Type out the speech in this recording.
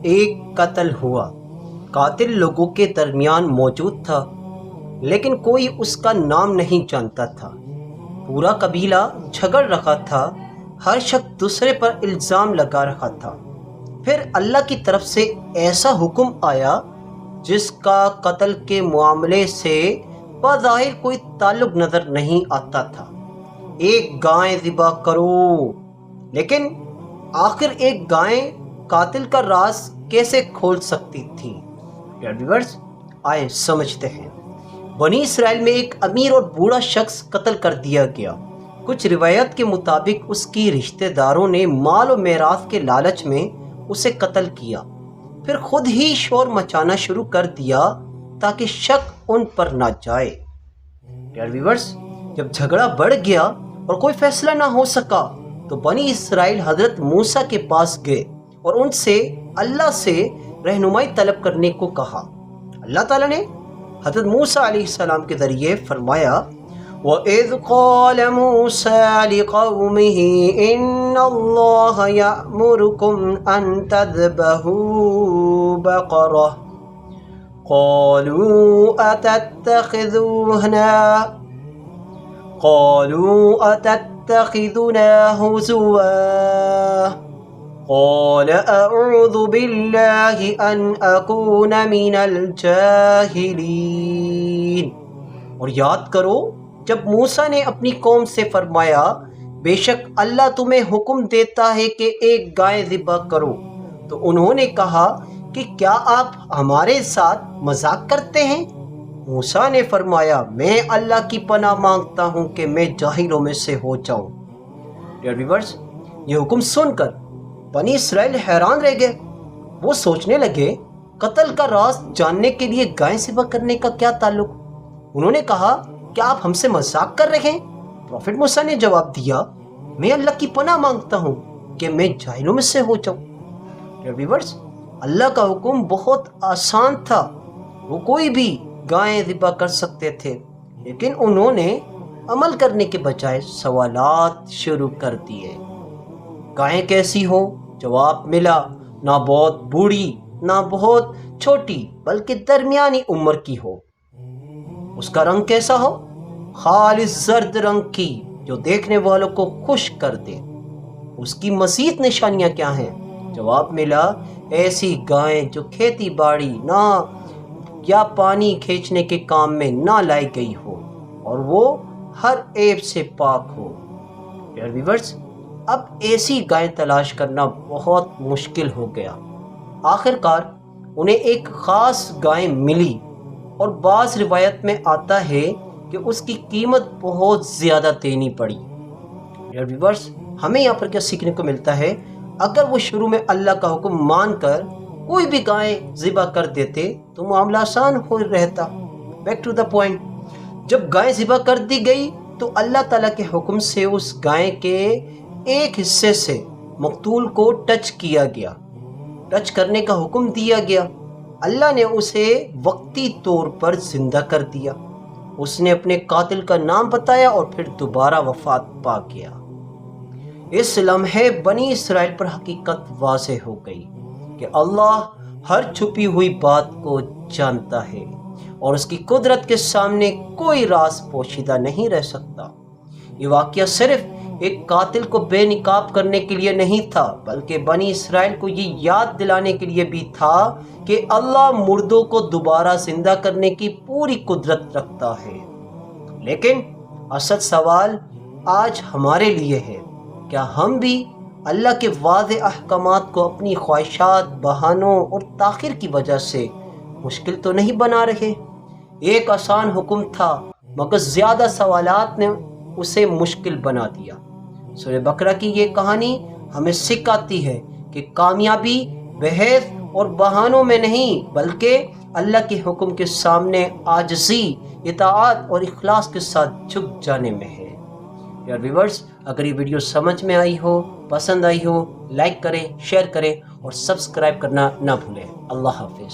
ایک قتل ہوا۔ قاتل لوگوں کے درمیان موجود تھا، لیکن کوئی اس کا نام نہیں جانتا تھا۔ پورا قبیلہ جھگڑ رہا تھا، ہر شخص دوسرے پر الزام لگا رہا تھا۔ پھر اللہ کی طرف سے ایسا حکم آیا جس کا قتل کے معاملے سے بظاہر کوئی تعلق نظر نہیں آتا تھا۔ ایک گائے ذبح کرو۔ لیکن آخر ایک گائے قاتل کا راز کیسے کھول سکتی تھی؟ ویورز، آئے سمجھتے ہیں۔ بنی اسرائیل میں ایک امیر اور بوڑھا شخص قتل کر دیا گیا۔ کچھ روایت کے مطابق اس کی رشتہ داروں نے مال و میراث کے لالچ میں اسے قتل کیا، پھر خود ہی شور مچانا شروع کر دیا تاکہ شک ان پر نہ جائے۔ ویورز، جب جھگڑا بڑھ گیا اور کوئی فیصلہ نہ ہو سکا تو بنی اسرائیل حضرت موسیٰ کے پاس گئے اور ان سے اللہ سے رہنمائی طلب کرنے کو کہا۔ اللہ تعالیٰ نے حضرت موسیٰ علیہ السلام کے ذریعے فرمایا، وَإِذْ قَالَ مُوسَىٰ لِقَوْمِهِ إِنَّ اللَّهَ يَأْمُرُكُمْ أَن تَذْبَحُوا بَقَرَةً قَالُوا أَتَتَّخِذُنَا هُزُوًا قَالَ أَعُوذُ بِاللَّهِ أَنْ أَكُونَ مِنَ الْجَاهِلِينَ۔ اور یاد کرو جب موسیٰ نے اپنی قوم سے فرمایا، بے شک اللہ تمہیں حکم دیتا ہے کہ ایک گائے ذبح کرو، تو انہوں نے کہا کہ کیا آپ ہمارے ساتھ مذاق کرتے ہیں؟ موسیٰ نے فرمایا، میں اللہ کی پناہ مانگتا ہوں کہ میں جاہلوں میں سے ہو جاؤں۔ ویورز، یہ حکم سن کر بنی اسرائیل حیران رہ گئے۔ وہ سوچنے لگے، قتل کا راز جاننے کے لیے گائے ذبح کرنے کا کیا تعلق؟ انہوں نے کہا، کیا آپ ہم سے مذاق کر رہے ہیں؟ پروفٹ موسیٰ نے جواب دیا، میں اللہ کی پناہ مانگتا ہوں کہ میں جاہلوں میں سے ہو جاؤں۔ ویورز، اللہ کا حکم بہت آسان تھا، وہ کوئی بھی گائیں ذبح کر سکتے تھے، لیکن انہوں نے عمل کرنے کے بجائے سوالات شروع کر دیے۔ گائیں کیسی ہو؟ جواب ملا، نہ بہت بوڑھی نہ بہت چھوٹی بلکہ درمیانی عمر کی ہو۔ اس کا رنگ کیسا ہو؟ خالص زرد رنگ کی، جو دیکھنے والوں کو خوش کر دے۔ اس کی مزید نشانیاں کیا ہیں؟ جواب ملا، ایسی گائیں جو کھیتی باڑی نہ یا پانی کھینچنے کے کام میں نہ لائی گئی ہو اور وہ ہر عیب سے پاک ہو۔ ویورز، اب ایسی گائیں تلاش کرنا بہت مشکل ہو گیا۔ آخرکار انہیں ایک خاص گائے ملی، اور بعض روایت میں آتا ہے کہ اس کی قیمت بہت زیادہ دینی پڑی۔ ویورز، ہمیں یہاں پر کیا سیکھنے کو ملتا ہے؟ اگر وہ شروع میں اللہ کا حکم مان کر کوئی بھی گائے ذبح کر دیتے تو معاملہ آسان ہو رہتا۔ بیک ٹو دا پوائنٹ، جب گائے ذبح کر دی گئی تو اللہ تعالیٰ کے حکم سے اس گائے کے ایک حصے سے مقتول کو ٹچ کیا گیا، ٹچ کرنے کا حکم دیا گیا۔ اللہ نے اسے وقتی طور پر زندہ کر دیا۔ اس نے اپنے قاتل کا نام بتایا اور پھر دوبارہ وفات پا گیا۔ اس لمحے بنی اسرائیل پر حقیقت واضح ہو گئی کہ اللہ ہر چھپی ہوئی بات کو جانتا ہے اور اس کی قدرت کے سامنے کوئی راز پوشیدہ نہیں رہ سکتا۔ یہ واقعہ صرف ایک قاتل کو بے نقاب کرنے کے لیے نہیں تھا، بلکہ بنی اسرائیل کو یہ یاد دلانے کے لیے بھی تھا کہ اللہ مردوں کو دوبارہ زندہ کرنے کی پوری قدرت رکھتا ہے۔ لیکن اصل سوال آج ہمارے لیے ہے، کیا ہم بھی اللہ کے واضح احکامات کو اپنی خواہشات، بہانوں اور تاخیر کی وجہ سے مشکل تو نہیں بنا رہے؟ ایک آسان حکم تھا مگر زیادہ سوالات نے اسے مشکل بنا دیا۔ سورہ بقرہ کی یہ کہانی ہمیں سکھاتی ہے کہ کامیابی بحث اور بہانوں میں نہیں بلکہ اللہ کے حکم کے سامنے عاجزی، اطاعت اور اخلاص کے ساتھ جھک جانے میں ہے۔ یار ویورز، اگر یہ ویڈیو سمجھ میں آئی ہو، پسند آئی ہو، لائک کریں، شیئر کریں اور سبسکرائب کرنا نہ بھولیں۔ اللہ حافظ۔